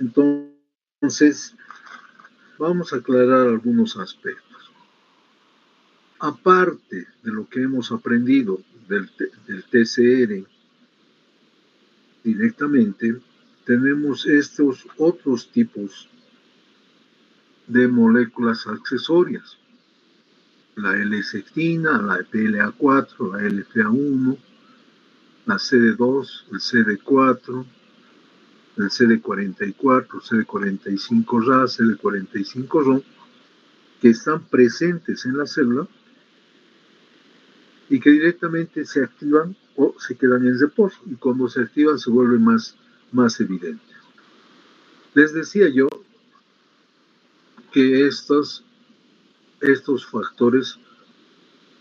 Entonces, vamos a aclarar algunos aspectos. Aparte de lo que hemos aprendido del TCR directamente, tenemos estos otros tipos de moléculas accesorias. La L-sectina, la PLA4, la LFA1, la CD2, el CD4, el CD44, CD45RA, CD45RO, que están presentes en la célula y que directamente se activan o se quedan en reposo, y cuando se activan se vuelven más evidentes. Les decía yo que estos factores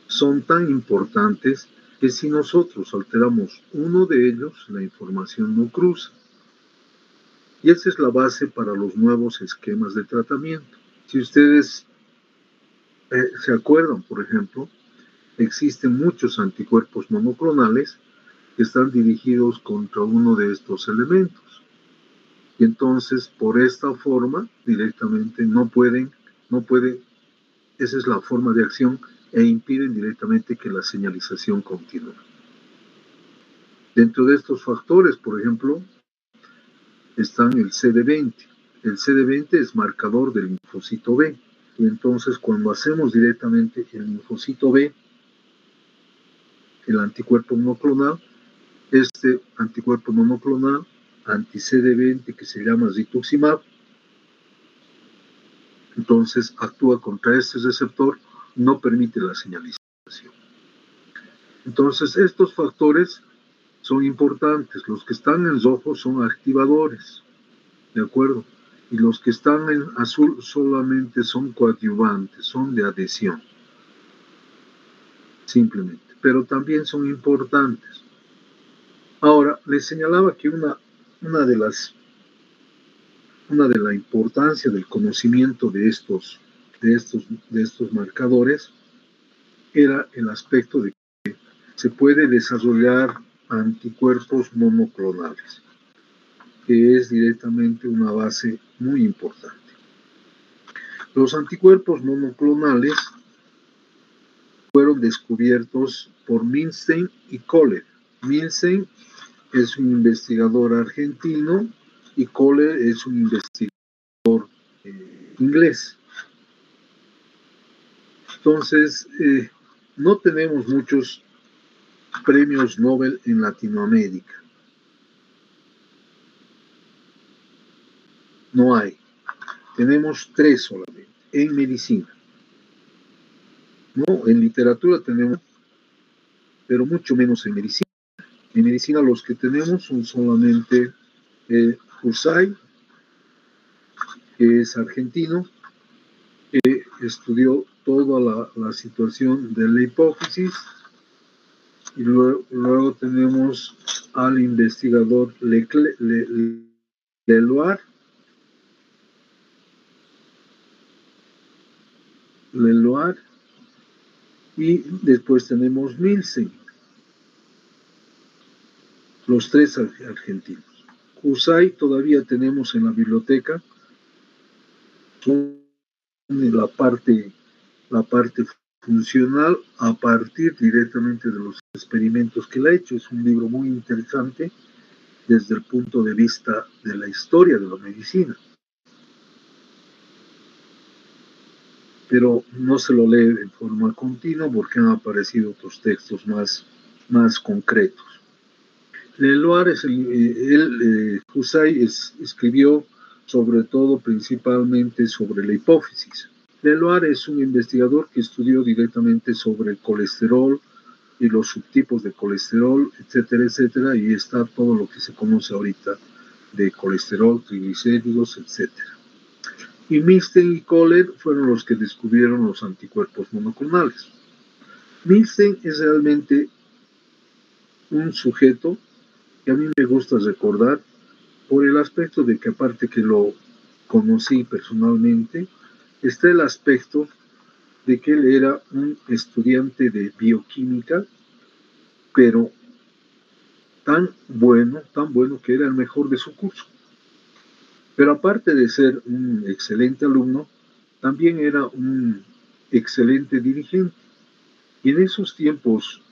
son tan importantes que si nosotros alteramos uno de ellos, la información no cruza. Y esa es la base para los nuevos esquemas de tratamiento. Si ustedes se acuerdan, por ejemplo, existen muchos anticuerpos monoclonales que están dirigidos contra uno de estos elementos. Y entonces, por esta forma, directamente no pueden, esa es la forma de acción, e impiden directamente que la señalización continúe. Dentro de estos factores, por ejemplo, están el CD20. El CD20 es marcador del linfocito B. Y entonces, cuando hacemos directamente el linfocito B, el anticuerpo monoclonal, este anticuerpo monoclonal anti-CD20 que se llama rituximab, entonces actúa contra este receptor, no permite la señalización. Entonces, estos factores son importantes. Los que están en rojo son activadores, ¿de acuerdo? Y los que están en azul solamente son coadyuvantes, son de adhesión, simplemente. Pero también son importantes. Ahora, les señalaba que una de la importancia del conocimiento de estos marcadores era el aspecto de que se puede desarrollar anticuerpos monoclonales, que es directamente una base muy importante. Los anticuerpos monoclonales fueron descubiertos por Milstein y Kohler. Milstein es un investigador argentino y Kohler es un investigador inglés. Entonces, no tenemos muchos premios Nobel en Latinoamérica. No hay. Tenemos 3 solamente en medicina. No, en literatura tenemos, pero mucho menos en medicina. En medicina los que tenemos son solamente Kursay, que es argentino, que estudió toda la situación de la hipófisis, y luego tenemos al investigador Leloir, y después tenemos Milstein, los 3 argentinos. Kursay todavía tenemos en la biblioteca, la parte funcional a partir directamente de los experimentos que él ha hecho. Es un libro muy interesante desde el punto de vista de la historia de la medicina. Pero no se lo lee de forma continua porque han aparecido otros textos más concretos. Leloir Kursay escribió sobre todo principalmente sobre la hipófisis. Leloir es un investigador que estudió directamente sobre el colesterol y los subtipos de colesterol, etcétera, etcétera, y está todo lo que se conoce ahorita de colesterol, triglicéridos, etcétera. Y Milstein y Kohler fueron los que descubrieron los anticuerpos monoclonales. Milstein es realmente un sujeto que a mí me gusta recordar por el aspecto de que, aparte que lo conocí personalmente, está el aspecto de que él era un estudiante de bioquímica, pero tan bueno que era el mejor de su curso. Pero aparte de ser un excelente alumno, también era un excelente dirigente. Y en esos tiempos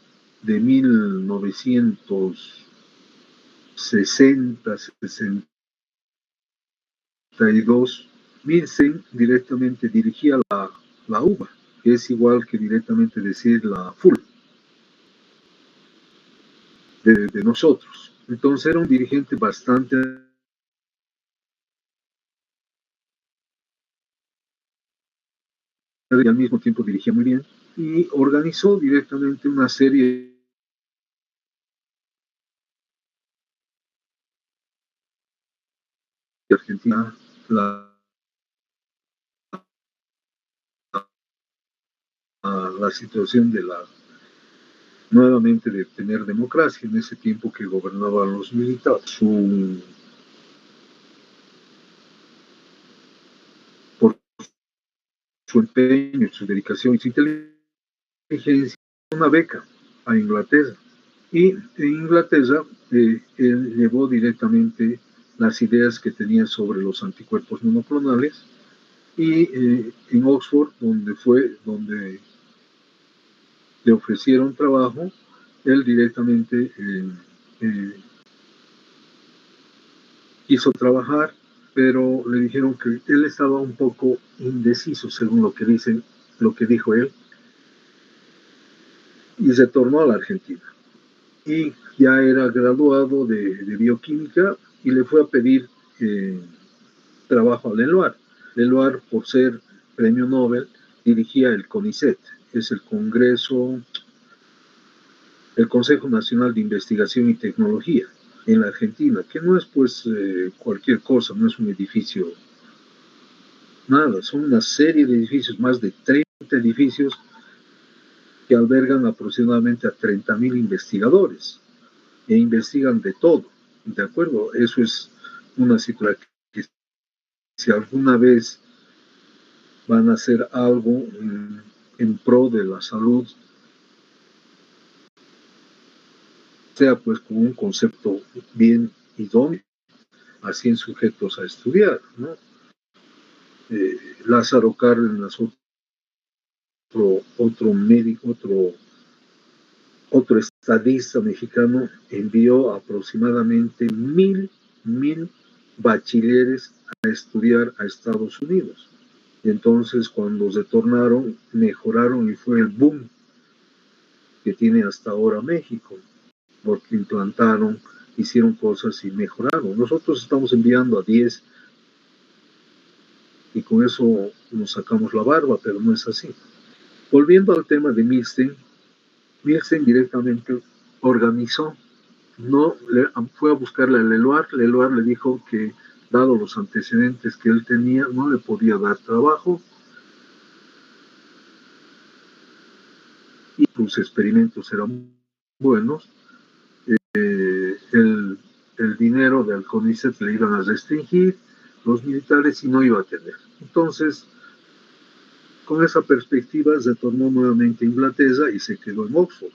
de 1960, 62, Milsen directamente dirigía la UBA, que es igual que directamente decir la FUL de nosotros. Entonces era un dirigente bastante y al mismo tiempo dirigía muy bien y organizó directamente una serie de Argentina, la situación de nuevamente de tener democracia en ese tiempo que gobernaban los militares. Por su empeño, su dedicación y su inteligencia, una beca a Inglaterra. Y en Inglaterra él llevó directamente las ideas que tenía sobre los anticuerpos monoclonales y en Oxford, donde le ofrecieron trabajo, él directamente eh, quiso trabajar, pero le dijeron que él estaba un poco indeciso, según lo que dijo él, y retornó a la Argentina. Y ya era graduado de bioquímica y le fue a pedir trabajo a Leloir. Leloir, por ser premio Nobel, dirigía el CONICET, que es el Consejo Nacional de Investigación y Tecnología en la Argentina, que no es pues cualquier cosa, no es un edificio, nada, son una serie de edificios, más de 30 edificios que albergan aproximadamente a 30.000 investigadores e investigan de todo, ¿de acuerdo? Eso es una situación que si alguna vez van a hacer algo en pro de la salud, sea pues con un concepto bien idóneo, así en sujetos a estudiar, ¿no? Lázaro Cárdenas, otro médico, otro estadista mexicano, envió aproximadamente mil bachilleres a estudiar a Estados Unidos. Y entonces cuando retornaron, mejoraron y fue el boom que tiene hasta ahora México, porque implantaron, hicieron cosas y mejoraron. Nosotros estamos enviando a 10 y con eso nos sacamos la barba, pero no es así. Volviendo al tema de Milstein directamente organizó, no fue a buscarle a Leloir. Leloir le dijo que, dado los antecedentes que él tenía, no le podía dar trabajo y sus experimentos eran buenos. El dinero del CONICET le iban a restringir los militares y no iba a tener. Entonces, con esa perspectiva, retornó nuevamente a Inglaterra y se quedó en Oxford.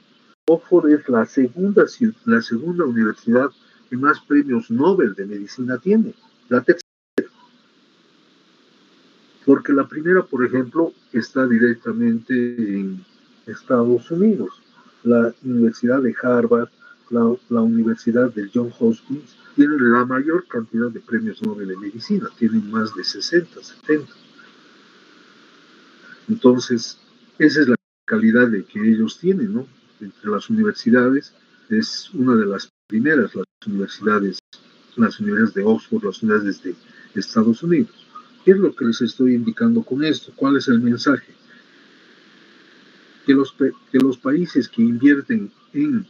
Oxford es la segunda universidad que más premios Nobel de medicina tiene. La tercera, porque la primera, por ejemplo, está directamente en Estados Unidos. La Universidad de Harvard, la Universidad de Johns Hopkins, tienen la mayor cantidad de premios Nobel de medicina, tienen más de 60, 70. Entonces, esa es la calidad de que ellos tienen, ¿no? Entre las universidades, es una de las primeras, las universidades de Oxford, las universidades de Estados Unidos. ¿Qué es lo que les estoy indicando con esto? ¿Cuál es el mensaje? Que los países que invierten en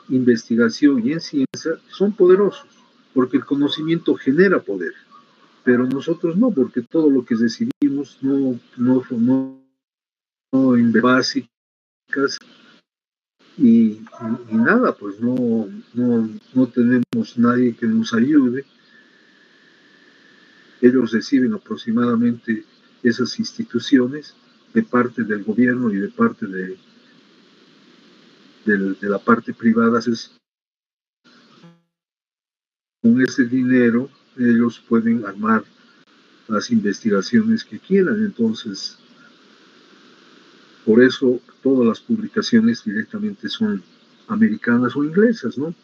investigación y en ciencia son poderosos, porque el conocimiento genera poder, pero nosotros no, porque todo lo que decidimos no en básicas y nada, pues no tenemos nadie que nos ayude. Ellos reciben aproximadamente esas instituciones de parte del gobierno y de parte de la parte privada. Entonces, con ese dinero ellos pueden armar las investigaciones que quieran. Entonces, por eso todas las publicaciones directamente son americanas o inglesas, ¿no?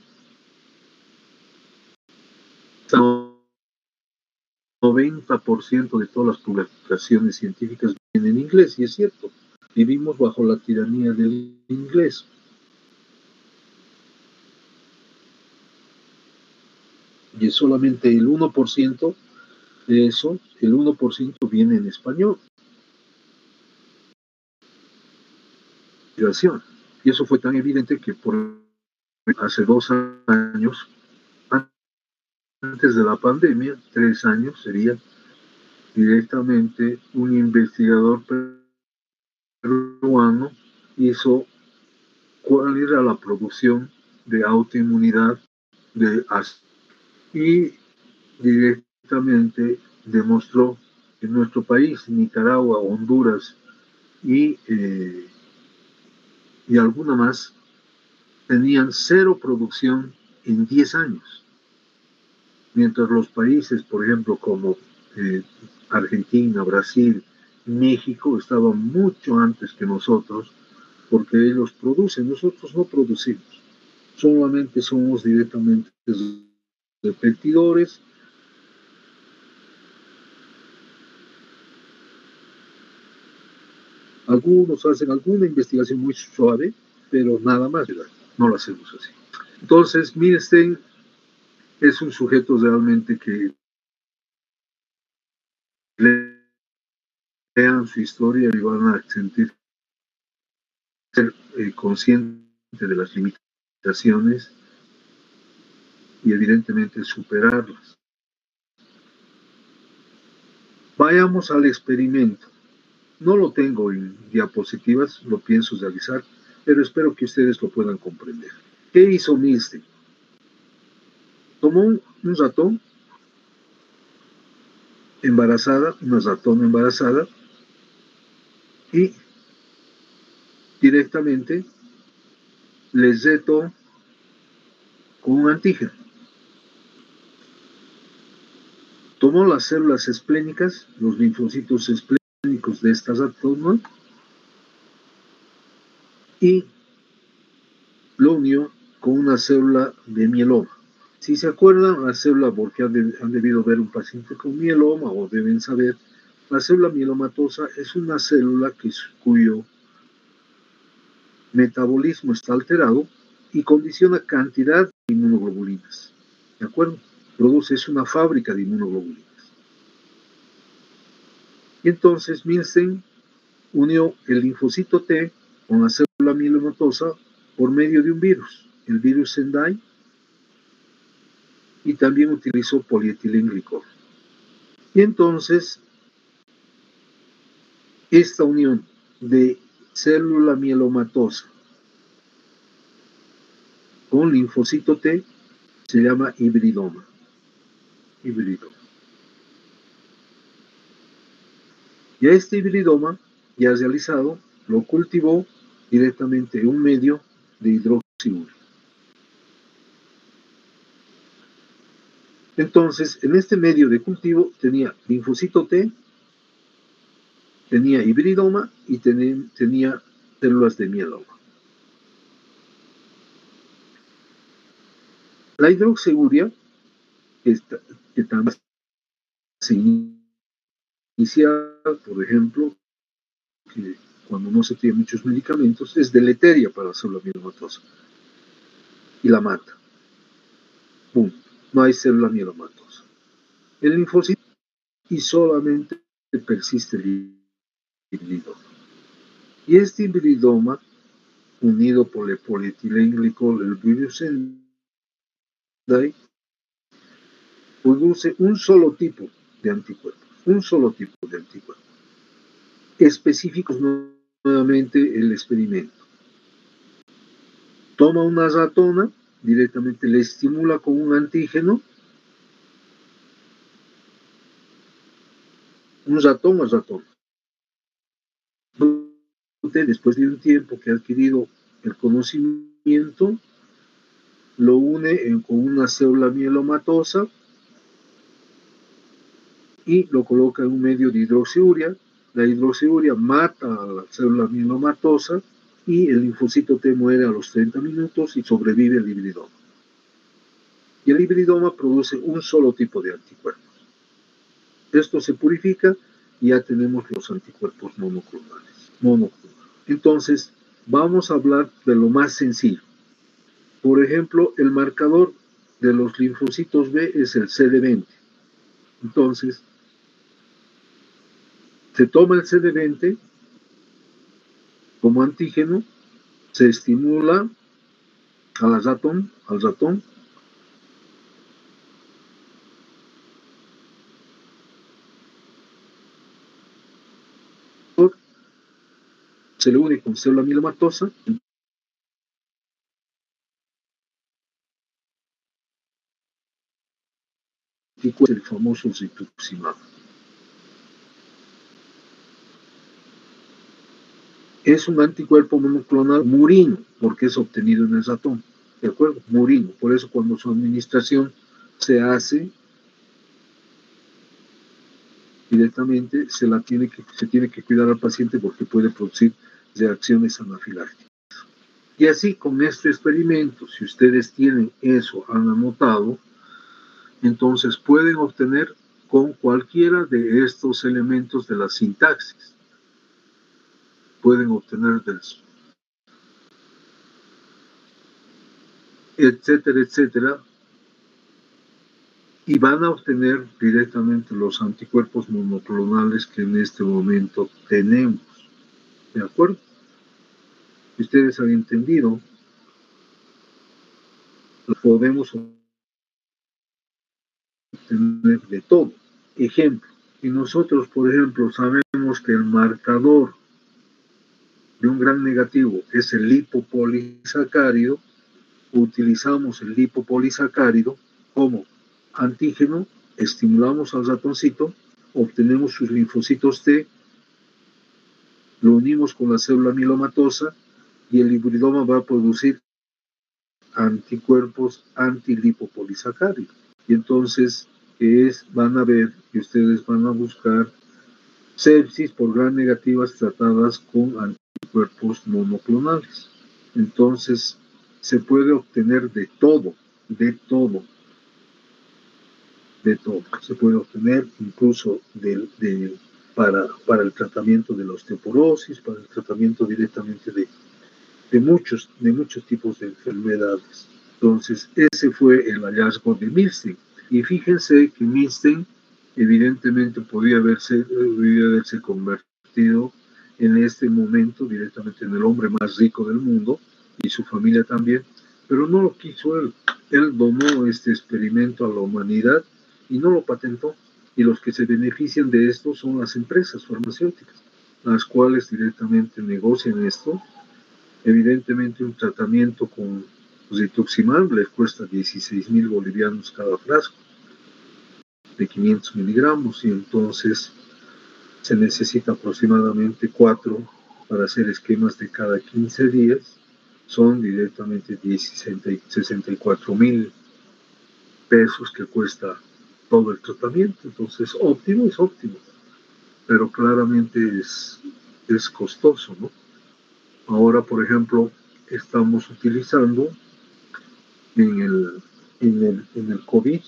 90% de todas las publicaciones científicas vienen en inglés, y es cierto, vivimos bajo la tiranía del inglés. Y es solamente el 1% de eso, el 1% viene en español. Y eso fue tan evidente que hace 2 años, antes de la pandemia, 3 años sería, directamente un investigador peruano hizo cuál era la producción de autoinmunidad de ácido y directamente demostró que en nuestro país, Nicaragua, Honduras y alguna más, tenían 0 producción en 10 años. Mientras los países, por ejemplo, como Argentina, Brasil, México, estaban mucho antes que nosotros, porque ellos producen, nosotros no producimos. Solamente somos directamente repetidores. Algunos hacen alguna investigación muy suave, pero nada más, ¿verdad? No lo hacemos así. Entonces, Milstein es un sujeto realmente que lean su historia y van a sentir ser consciente de las limitaciones y evidentemente superarlas. Vayamos al experimento. No lo tengo en diapositivas, lo pienso realizar, pero espero que ustedes lo puedan comprender. ¿Qué hizo Milstein? Tomó un ratón embarazada, una ratona embarazada, y directamente les retó con un antígeno. Tomó las células esplénicas, los linfocitos esplénicos de esta ratona, y lo unió con una célula de mieloma. Si se acuerdan, la célula, porque han debido ver un paciente con mieloma o deben saber, la célula mielomatosa es una célula cuyo metabolismo está alterado y condiciona cantidad de inmunoglobulinas. ¿De acuerdo? Es una fábrica de inmunoglobulinas. Y entonces Milstein unió el linfocito T con la célula mielomatosa por medio de un virus, el virus Sendai, y también utilizó polietilenglicol. Y entonces, esta unión de célula mielomatosa con linfocito T se llama hibridoma. Y a este hibridoma, ya realizado, lo cultivó directamente en un medio de hidroxiúrico. Entonces, en este medio de cultivo tenía linfocito T, tenía hibridoma y tenía células de mieloma. La hidroxiuria, que también se inicia, por ejemplo, que cuando no se tiene muchos medicamentos, es deleteria para la célula mielomatosa y la mata. ¡Pum! No hay célula mielomatosa. El linfocito y solamente persiste el hibridoma. Y este hibridoma, unido por el polietilenglicol, el virus Sendai, produce un solo tipo de anticuerpos, específicos. Nuevamente el experimento. Toma una ratona, directamente le estimula con un antígeno, un ratón o ratón. Después de un tiempo que ha adquirido el conocimiento, lo une con una célula mielomatosa y lo coloca en un medio de hidroxiuria. La hidroxiuria mata a la célula mielomatosa y el linfocito T muere a los 30 minutos y sobrevive el hibridoma. Y el hibridoma produce un solo tipo de anticuerpos. Esto se purifica y ya tenemos los anticuerpos monoclonales. Entonces, vamos a hablar de lo más sencillo. Por ejemplo, el marcador de los linfocitos B es el CD20. Entonces, se toma el CD20 como antígeno, se estimula al ratón, se le une con célula mielomatosa, y el famoso rituximab. Es un anticuerpo monoclonal murino, porque es obtenido en el ratón, ¿de acuerdo? Murino, por eso cuando su administración se hace directamente, se tiene que cuidar al paciente porque puede producir reacciones anafilácticas. Y así con este experimento, si ustedes tienen eso, han anotado, entonces pueden obtener con cualquiera de estos elementos de la sintaxis. Pueden obtener del etcétera, etcétera, y van a obtener directamente los anticuerpos monoclonales que en este momento tenemos. ¿De acuerdo? Ustedes han entendido, podemos obtener de todo. Ejemplo, y nosotros, por ejemplo, sabemos que el marcador de un gran negativo es el lipopolisacárido, utilizamos el lipopolisacárido como antígeno, estimulamos al ratoncito, obtenemos sus linfocitos T, lo unimos con la célula mielomatosa y el hibridoma va a producir anticuerpos antilipopolisacáridos. Y entonces, van a ver que ustedes van a buscar sepsis por gram negativas tratadas con anticuerpos monoclonales. Entonces, se puede obtener de todo. Se puede obtener incluso para el tratamiento de la osteoporosis, para el tratamiento directamente de muchos tipos de enfermedades. Entonces, ese fue el hallazgo de Milstein. Y fíjense que Milstein evidentemente podía haberse convertido en este momento directamente en el hombre más rico del mundo y su familia también, pero no lo quiso él. Él donó este experimento a la humanidad y no lo patentó. Y los que se benefician de esto son las empresas farmacéuticas, las cuales directamente negocian esto. Evidentemente un tratamiento con rituximab les cuesta 16,000 bolivianos cada frasco de 500 miligramos y entonces se necesita aproximadamente 4 para hacer esquemas de cada 15 días. Son directamente 64,000 pesos que cuesta todo el tratamiento. Entonces, óptimo es óptimo, pero claramente es costoso, ¿no? Ahora, por ejemplo, estamos utilizando en el COVID,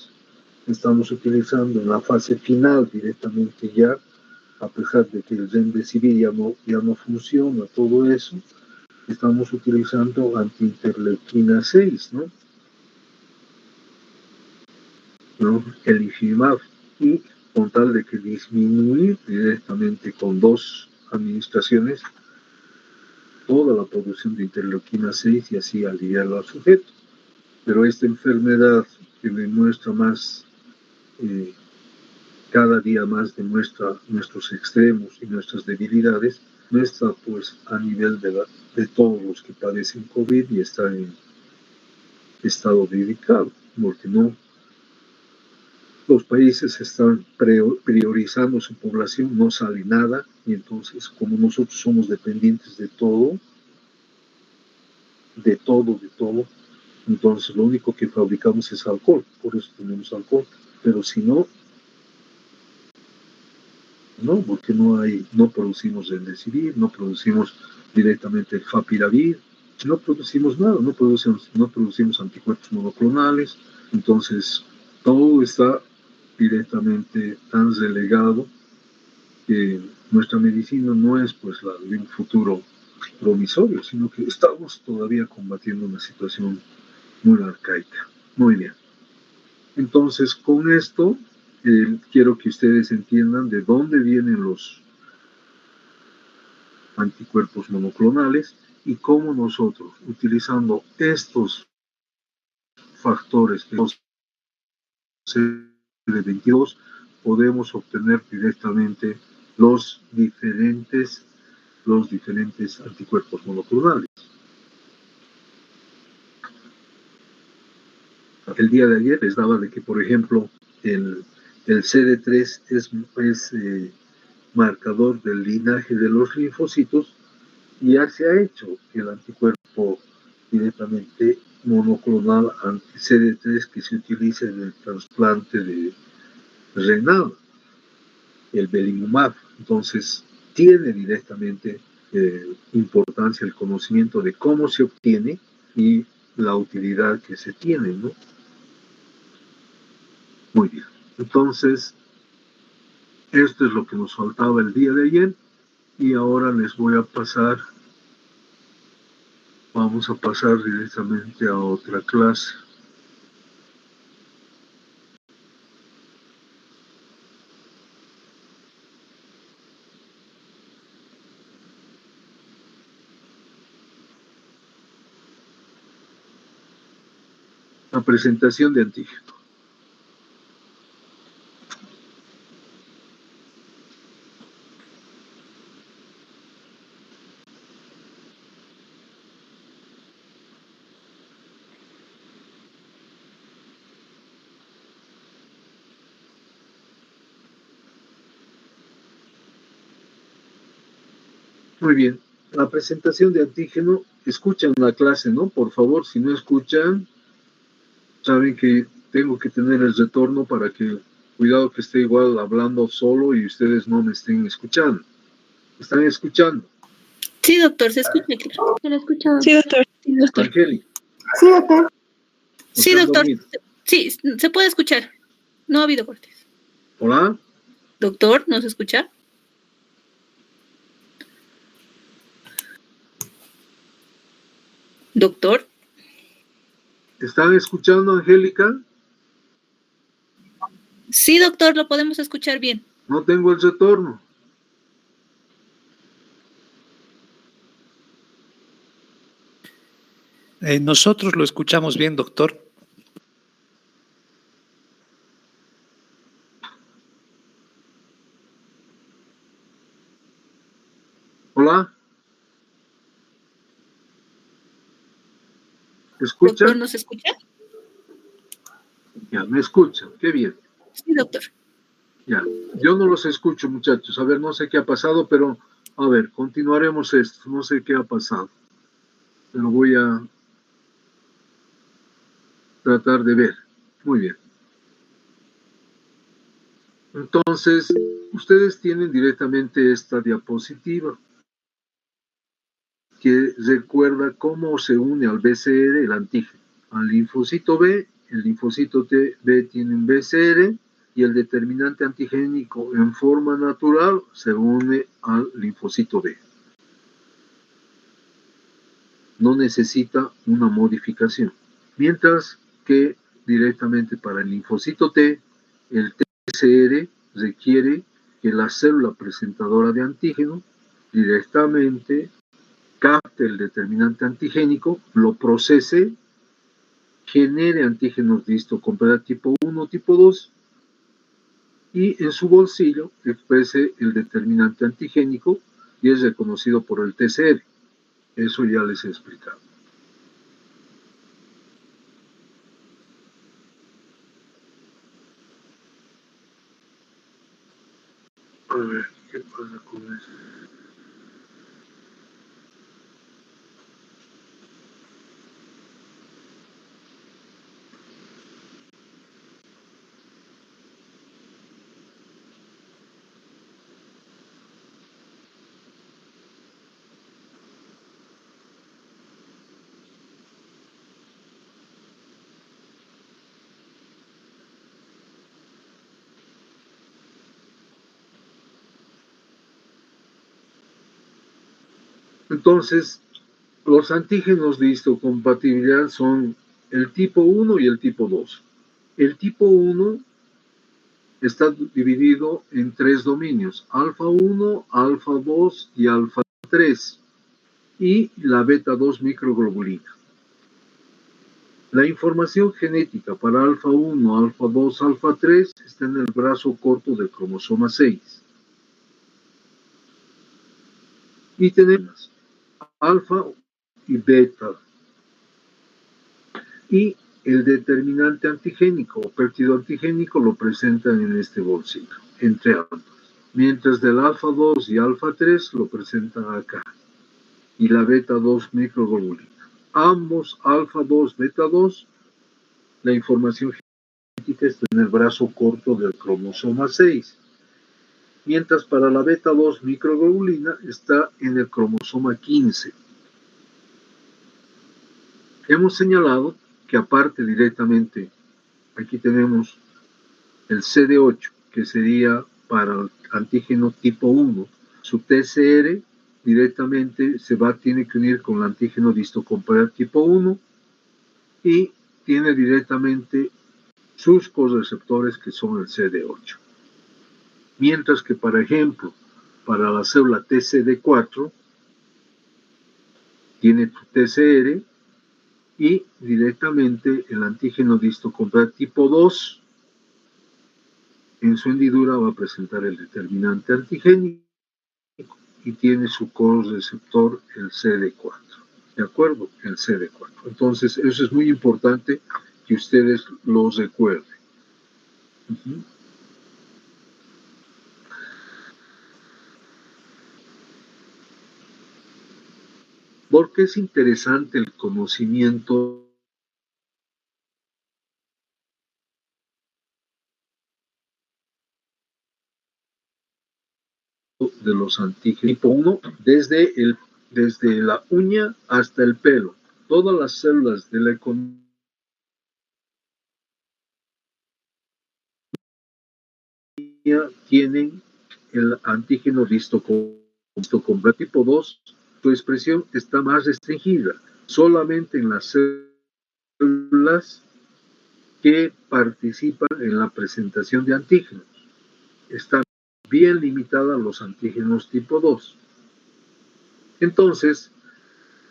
estamos utilizando en la fase final directamente ya, a pesar de que el remdesivir ya no funciona, todo eso, estamos utilizando antiinterleuquina 6, ¿no? El ifimab, y con tal de que disminuir directamente con 2 administraciones toda la producción de interleuquina 6 y así aliviarlo al sujeto. Pero esta enfermedad que demuestra más, cada día más demuestra nuestros extremos y nuestras debilidades, no está pues a nivel de todos los que padecen COVID y están en estado delicado, porque no, los países están priorizando su población, no sale nada, y entonces como nosotros somos dependientes de todo, entonces lo único que fabricamos es alcohol, por eso tenemos alcohol, pero si no, ¿no? Porque no producimos remdesivir, no producimos directamente el favipiravir, no producimos nada, no producimos anticuerpos monoclonales, entonces todo está directamente tan relegado que nuestra medicina no es pues la de un futuro promisorio, sino que estamos todavía combatiendo una situación muy arcaica. Muy bien. Entonces, con esto, quiero que ustedes entiendan de dónde vienen los anticuerpos monoclonales y cómo nosotros, utilizando estos factores de CD22, podemos obtener directamente los diferentes anticuerpos monoclonales. El día de ayer les daba de que, por ejemplo, el CD3 es marcador del linaje de los linfocitos y ya se ha hecho que el anticuerpo directamente monoclonal anti-CD3 que se utiliza en el trasplante de renal, el belimumab. Entonces, tiene directamente importancia el conocimiento de cómo se obtiene y la utilidad que se tiene, ¿no? Muy bien. Entonces, esto es lo que nos faltaba el día de ayer y ahora vamos a pasar directamente a otra clase. La presentación de antígeno. Muy bien. La presentación de antígeno, escuchan la clase, ¿no? Por favor, si no escuchan, saben que tengo que tener el retorno para que, cuidado que esté igual hablando solo y ustedes no me estén escuchando. ¿Están escuchando? Sí, doctor, se escucha. Se lo escuchado. Sí, doctor. Sí, doctor. Angélica. Sí, doctor. Sí, doctor. Sí, se puede escuchar. No ha habido cortes. Hola. Doctor, ¿nos escucha? Doctor. ¿Están escuchando, Angélica? Sí, doctor, lo podemos escuchar bien. No tengo el retorno. Nosotros lo escuchamos bien, doctor. Hola. ¿Escuchan? Doctor, ¿nos escucha? Ya, me escuchan. Qué bien. Sí, doctor. Ya, yo no los escucho, muchachos. A ver, no sé qué ha pasado, pero a ver, continuaremos esto. No sé qué ha pasado, pero voy a tratar de ver. Muy bien. Entonces, ustedes tienen directamente esta diapositiva que recuerda cómo se une al BCR el antígeno. Al linfocito B, el linfocito T B tiene un BCR y el determinante antigénico en forma natural se une al linfocito B. No necesita una modificación. Mientras que directamente para el linfocito T, el TCR requiere que la célula presentadora de antígeno directamente capte el determinante antigénico, lo procese, genere antígenos de histocompara tipo 1, tipo 2 y en su bolsillo exprese el determinante antigénico y es reconocido por el TCR. Eso ya les he explicado. A ver, ¿qué pasa con eso? Entonces, los antígenos de histocompatibilidad son el tipo 1 y el tipo 2. El tipo 1 está dividido en 3 dominios, alfa 1, alfa 2 y alfa 3, y la beta 2 microglobulina. La información genética para alfa 1, alfa 2, alfa 3 está en el brazo corto del cromosoma 6. Y tenemos alfa y beta. Y el determinante antigénico o péptido antigénico lo presentan en este bolsillo, entre ambos. Mientras del alfa 2 y alfa 3 lo presentan acá. Y la beta 2 microglobulina. Ambos alfa 2, beta 2, la información genética está en el brazo corto del cromosoma 6. Mientras para la beta 2 microglobulina está en el cromosoma 15. Hemos señalado que aparte directamente, aquí tenemos el CD8, que sería para el antígeno tipo 1. Su TCR directamente tiene que unir con el antígeno de histocompatibilidad tipo 1 y tiene directamente sus correceptores que son el CD8. Mientras que, por ejemplo, para la célula TCD4 tiene tu TCR y directamente el antígeno de histocompatibilidad tipo 2 en su hendidura va a presentar el determinante antigénico y tiene su correceptor el CD4. ¿De acuerdo? El CD4. Entonces, eso es muy importante que ustedes lo recuerden. Porque es interesante el conocimiento de los antígenos tipo 1 desde la uña hasta el pelo. Todas las células de la economía tienen el antígeno de histocompatibilidad tipo 2. Su expresión está más restringida solamente en las células que participan en la presentación de antígenos. Está bien limitada a los antígenos tipo 2. Entonces,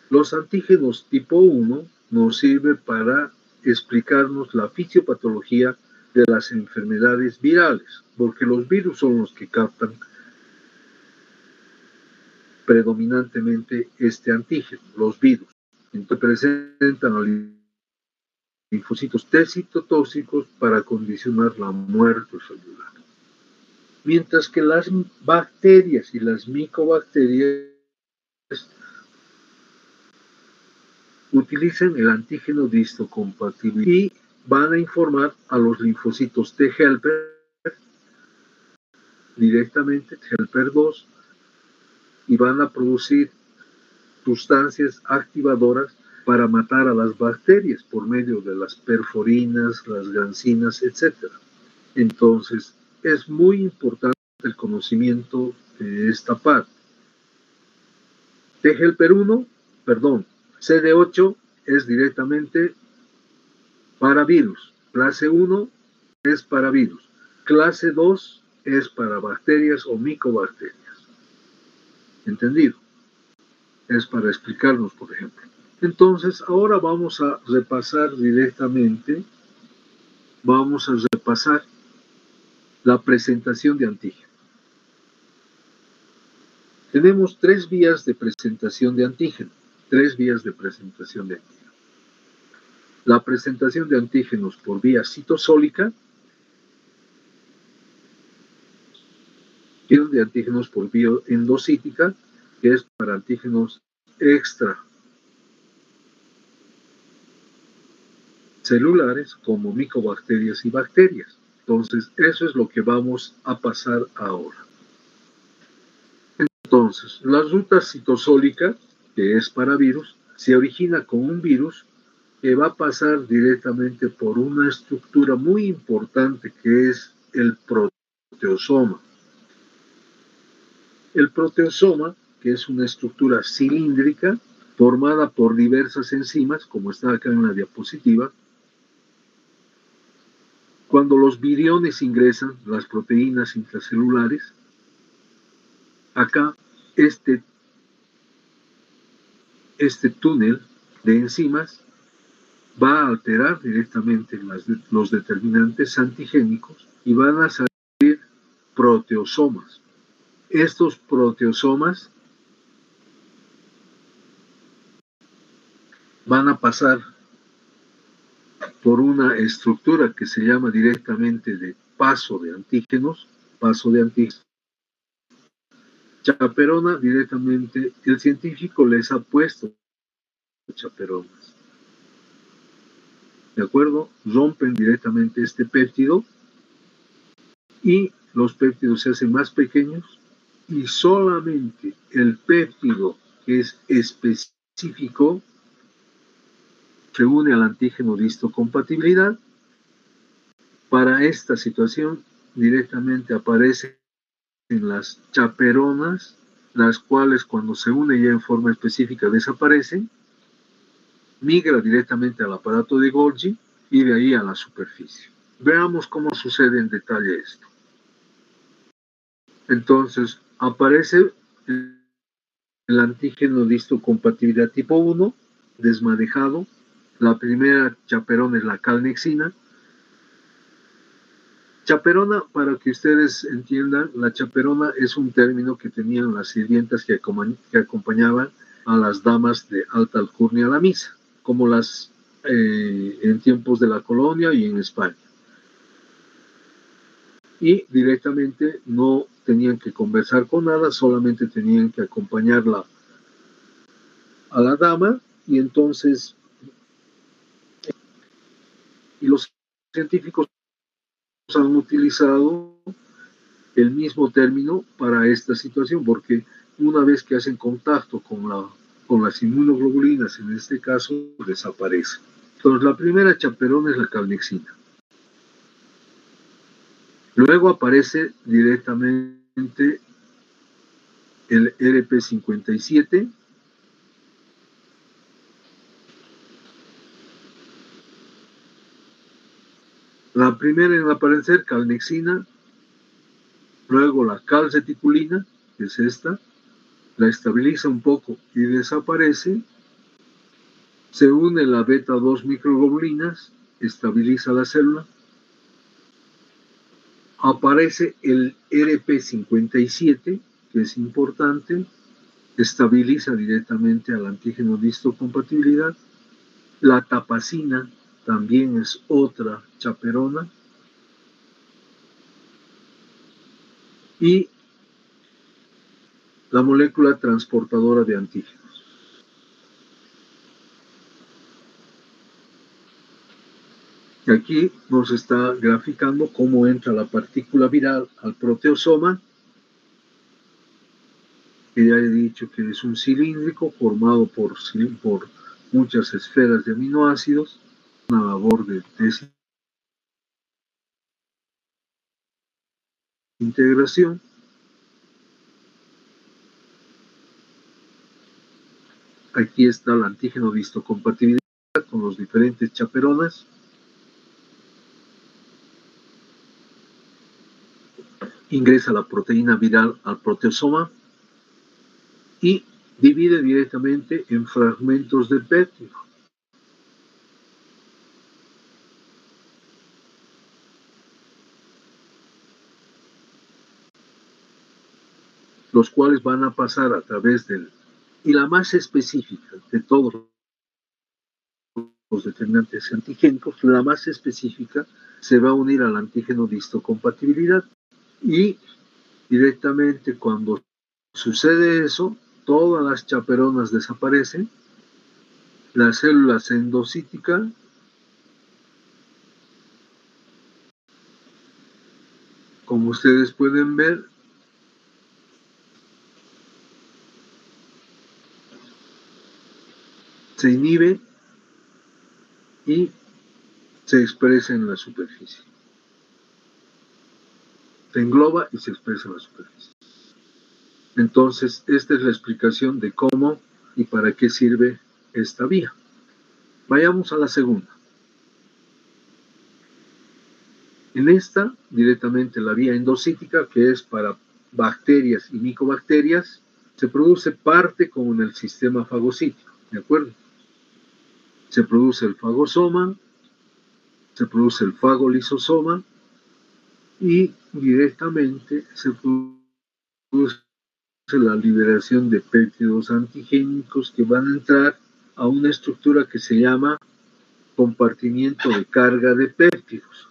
los antígenos tipo 1 nos sirven para explicarnos la fisiopatología de las enfermedades virales, porque los virus son los que captan predominantemente este antígeno, los virus. Entonces presentan los linfocitos T citotóxicos para condicionar la muerte celular. Mientras que las bacterias y las micobacterias utilizan el antígeno de histocompatibilidad y van a informar a los linfocitos T helper directamente, helper 2, y van a producir sustancias activadoras para matar a las bacterias por medio de las perforinas, las gancinas, etc. Entonces, es muy importante el conocimiento de esta parte. T-helper 1, CD8 es directamente para virus. Clase 1 es para virus. Clase 2 es para bacterias o micobacterias. ¿Entendido? Es para explicarnos, por ejemplo. Entonces, ahora vamos a repasar directamente, la presentación de antígeno. Tenemos 3 vías de presentación de antígeno. La presentación de antígenos por vía citosólica y de antígenos por vía endocítica, que es para antígenos extracelulares como micobacterias y bacterias. Entonces, eso es lo que vamos a pasar ahora. Entonces, la ruta citosólica, que es para virus, se origina con un virus que va a pasar directamente por una estructura muy importante que es el proteosoma. El proteosoma, que es una estructura cilíndrica formada por diversas enzimas, como está acá en la diapositiva. Cuando los viriones ingresan, las proteínas intracelulares, acá este túnel de enzimas va a alterar directamente los determinantes antigénicos y van a salir proteosomas. Estos proteosomas van a pasar por una estructura que se llama directamente de paso de antígenos, chaperona directamente, el científico les ha puesto chaperonas. ¿De acuerdo? Rompen directamente este péptido y los péptidos se hacen más pequeños y solamente el péptido que es específico se une al antígeno de histocompatibilidad. Para esta situación directamente aparecen las chaperonas, las cuales cuando se une ya en forma específica desaparecen, migra directamente al aparato de Golgi y de ahí a la superficie. Veamos cómo sucede en detalle esto. Entonces, aparece el antígeno de histocompatibilidad tipo 1, desmadejado. La primera chaperona es la calnexina. Chaperona, para que ustedes entiendan, la chaperona es un término que tenían las sirvientas que acompañaban a las damas de alta alcurnia a la misa, como las en tiempos de la colonia y en España. Y directamente no tenían que conversar con nada, solamente tenían que acompañarla a la dama y entonces los científicos han utilizado el mismo término para esta situación, porque una vez que hacen contacto con las inmunoglobulinas, en este caso, desaparece. Entonces, la primera chaperona es la calnexina. Luego aparece directamente el RP57, la primera en aparecer, calnexina, luego la calceticulina, que es esta, la estabiliza un poco y desaparece, se une la beta 2 microglobulinas, estabiliza la célula, aparece el RP57, que es importante, estabiliza directamente al antígeno de histocompatibilidad. La tapacina también es otra chaperona. Y la molécula transportadora de antígenos. Y aquí nos está graficando cómo entra la partícula viral al proteosoma, que ya he dicho que es un cilíndrico formado por muchas esferas de aminoácidos, una labor de desintegración. Aquí está el antígeno de histocompatibilidad con los diferentes chaperonas. Ingresa la proteína viral al proteosoma y divide directamente en fragmentos de péptido. Los cuales van a pasar a través y la más específica de todos los determinantes antigénicos, la más específica se va a unir al antígeno de histocompatibilidad y directamente cuando sucede eso, todas las chaperonas desaparecen, la célula se endocítica, como ustedes pueden ver, se inhibe y se expresa en la superficie. Se engloba y se expresa en la superficie. Entonces, esta es la explicación de cómo y para qué sirve esta vía. Vayamos a la segunda. En esta, directamente la vía endocítica, que es para bacterias y micobacterias, se produce parte como en el sistema fagocítico, ¿de acuerdo? Se produce el fagosoma, se produce el fagolisosoma y directamente se produce la liberación de péptidos antigénicos que van a entrar a una estructura que se llama compartimiento de carga de péptidos.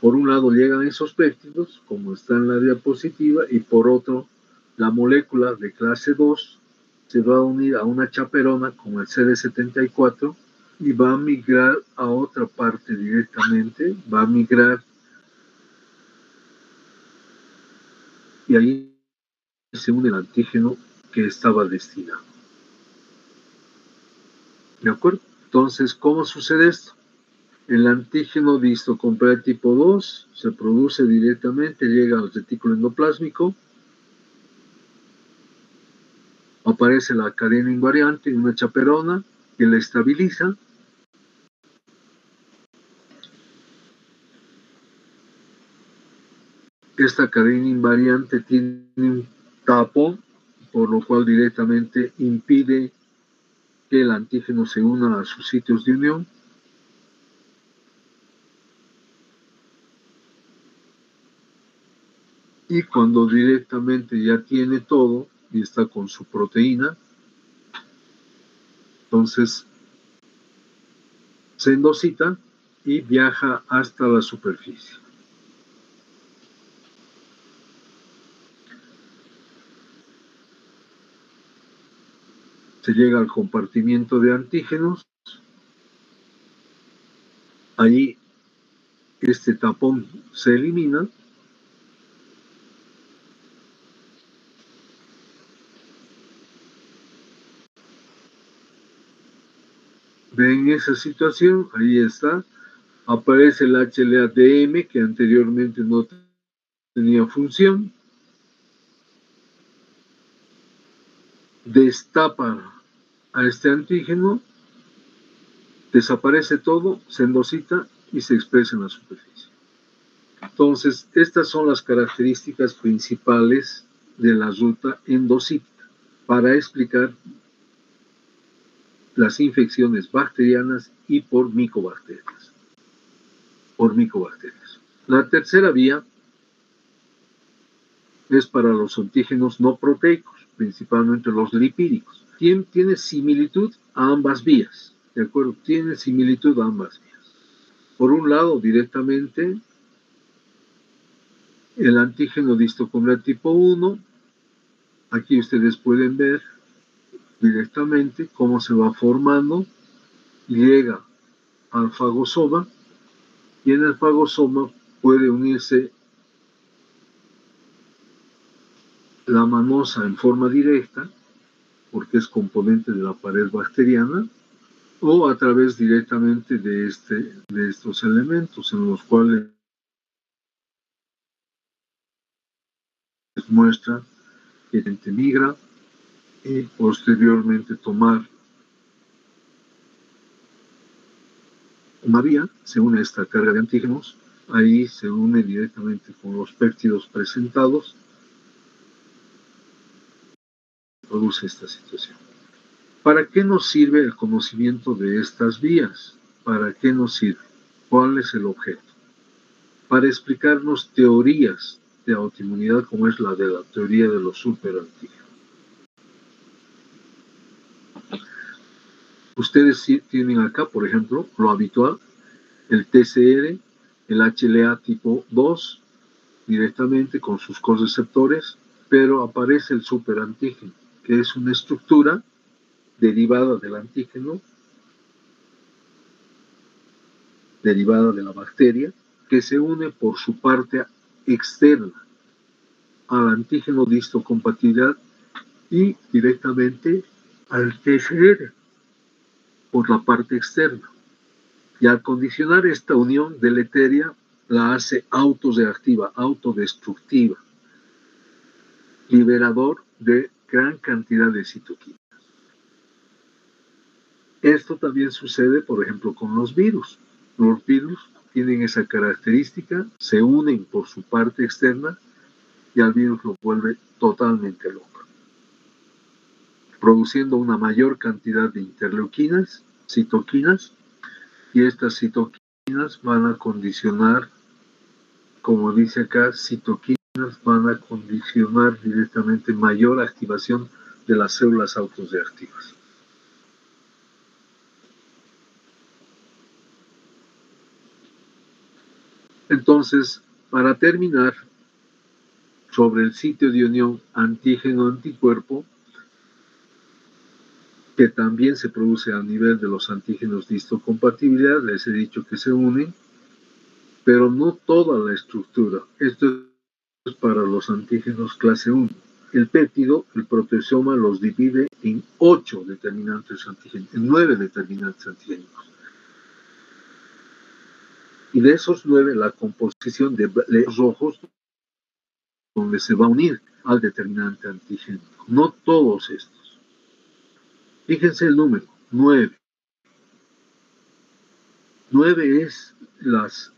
Por un lado llegan esos péptidos, como está en la diapositiva, y por otro, la molécula de clase 2 se va a unir a una chaperona como el CD74 y va a migrar a otra parte directamente, va a migrar y ahí se une el antígeno que estaba destinado. ¿De acuerdo? Entonces, ¿cómo sucede esto? El antígeno de histocompleto tipo 2 se produce directamente, llega al retículo endoplásmico, aparece la cadena invariante en una chaperona que la estabiliza. Esta cadena invariante tiene un tapón, por lo cual directamente impide que el antígeno se una a sus sitios de unión. Y cuando directamente ya tiene todo y está con su proteína, entonces se endocita y viaja hasta la superficie. Se llega al compartimiento de antígenos. Allí este tapón se elimina. Ven esa situación, ahí está. Aparece el HLA-DM que anteriormente no tenía función. Destapa a este antígeno, desaparece todo, se endocita y se expresa en la superficie. Entonces, estas son las características principales de la ruta endocítica para explicar las infecciones bacterianas y por micobacterias. La tercera vía es para los antígenos no proteicos, principalmente los lipídicos. Tiene similitud a ambas vías, ¿de acuerdo? Tiene similitud a ambas vías. Por un lado, directamente, el antígeno de histocompleto tipo 1, aquí ustedes pueden ver directamente cómo se va formando, llega al fagosoma y en el fagosoma puede unirse la manosa en forma directa, porque es componente de la pared bacteriana, o a través directamente de estos elementos en los cuales muestra que migra y posteriormente tomar una vía, se une a esta carga de antígenos, ahí se une directamente con los péptidos presentados, produce esta situación. ¿Para qué nos sirve el conocimiento de estas vías? ¿Para qué nos sirve? ¿Cuál es el objeto? Para explicarnos teorías de autoinmunidad como es la de la teoría de los superantígenos. Ustedes tienen acá, por ejemplo, lo habitual, el TCR, el HLA tipo 2, directamente con sus coreceptores, pero aparece el superantígeno, que es una estructura derivada del antígeno, derivada de la bacteria, que se une por su parte externa al antígeno de histocompatibilidad y directamente al TCR por la parte externa. Y al condicionar esta unión deleteria, la hace autoreactiva, autodestructiva. liberador de gran cantidad de citoquinas. Esto también sucede, por ejemplo, con los virus. Los virus tienen esa característica, se unen por su parte externa y al virus lo vuelve totalmente loco, produciendo una mayor cantidad de interleuquinas, citoquinas, y estas citoquinas van a condicionar, como dice acá, citoquinas van a condicionar directamente mayor activación de las células autoreactivas. Entonces, para terminar, sobre el sitio de unión antígeno-anticuerpo, que también se produce a nivel de los antígenos de histocompatibilidad, les he dicho que se unen, pero no toda la estructura. Esto es para los antígenos clase 1. El péptido, el proteasoma, los divide en 8 determinantes antigénicos, en 9 determinantes antigénicos. Y de esos 9, la composición de rojos, donde se va a unir al determinante antigénico. No todos estos. Fíjense el número, 9. 9 es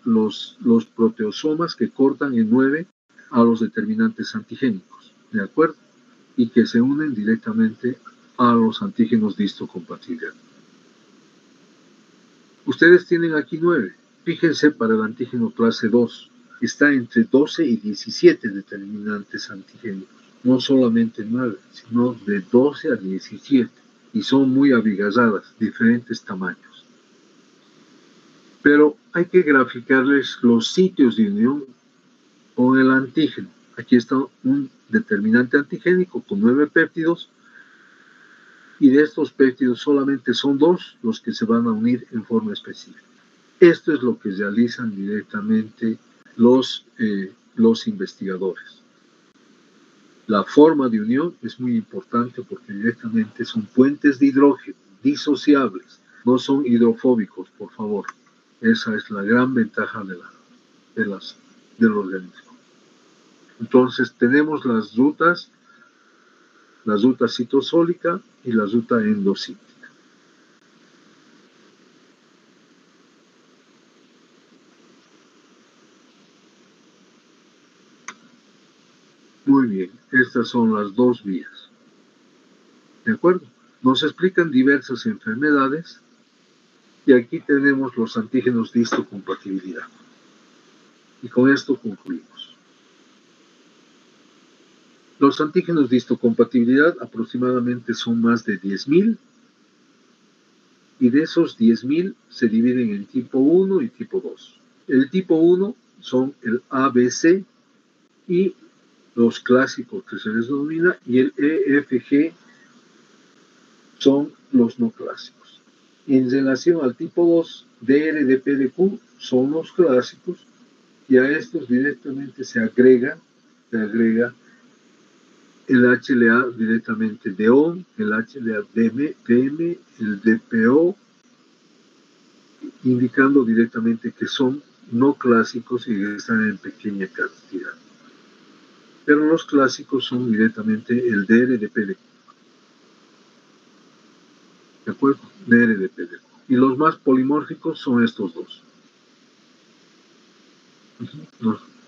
los proteosomas que cortan en 9 a los determinantes antigénicos, ¿de acuerdo? Y que se unen directamente a los antígenos de histocompatibilidad. Ustedes tienen aquí 9. Fíjense para el antígeno clase 2. Está entre 12 y 17 determinantes antigénicos. No solamente 9, sino de 12 a 17. Y son muy abigarradas, diferentes tamaños. Pero hay que graficarles los sitios de unión con el antígeno. Aquí está un determinante antigénico con 9 péptidos. Y de estos péptidos solamente son 2 los que se van a unir en forma específica. Esto es lo que realizan directamente los investigadores. La forma de unión es muy importante porque directamente son puentes de hidrógeno disociables, no son hidrofóbicos, por favor. Esa es la gran ventaja del organismo. Entonces tenemos las rutas, la ruta citosólica y la ruta endocítica. Muy bien, estas son las dos vías. ¿De acuerdo? Nos explican diversas enfermedades y aquí tenemos los antígenos de histocompatibilidad. Y con esto concluimos. Los antígenos de histocompatibilidad aproximadamente son más de 10.000 y de esos 10.000 se dividen en tipo 1 y tipo 2. El tipo 1 son el ABC y los clásicos que se les denomina, y el EFG son los no clásicos. En relación al tipo 2, DR, DP, DQ son los clásicos, y a estos directamente se agrega el HLA directamente DO, el HLA DM, el DPO, indicando directamente que son no clásicos y están en pequeña cantidad. Pero los clásicos son directamente el DRDPD. ¿De acuerdo? DRDPD. Y los más polimórficos son estos dos.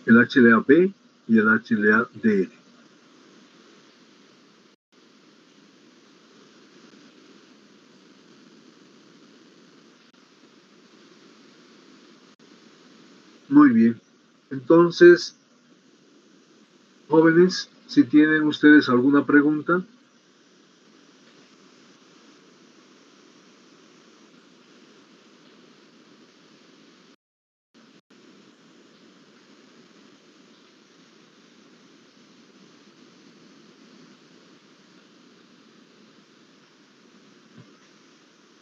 El HLA-B y el HLA-DR. Muy bien. Entonces, jóvenes, si tienen ustedes alguna pregunta.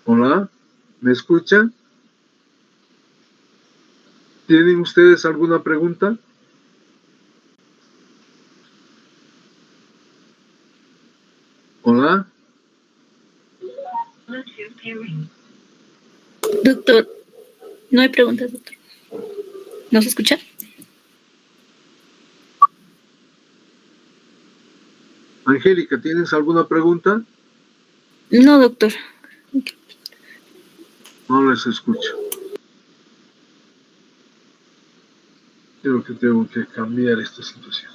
Hola, ¿me escuchan? ¿Tienen ustedes alguna pregunta? Hola. Doctor, no hay preguntas, doctor. ¿Nos escucha? Angélica, ¿tienes alguna pregunta? No, doctor. No les escucho. Creo que tengo que cambiar esta situación.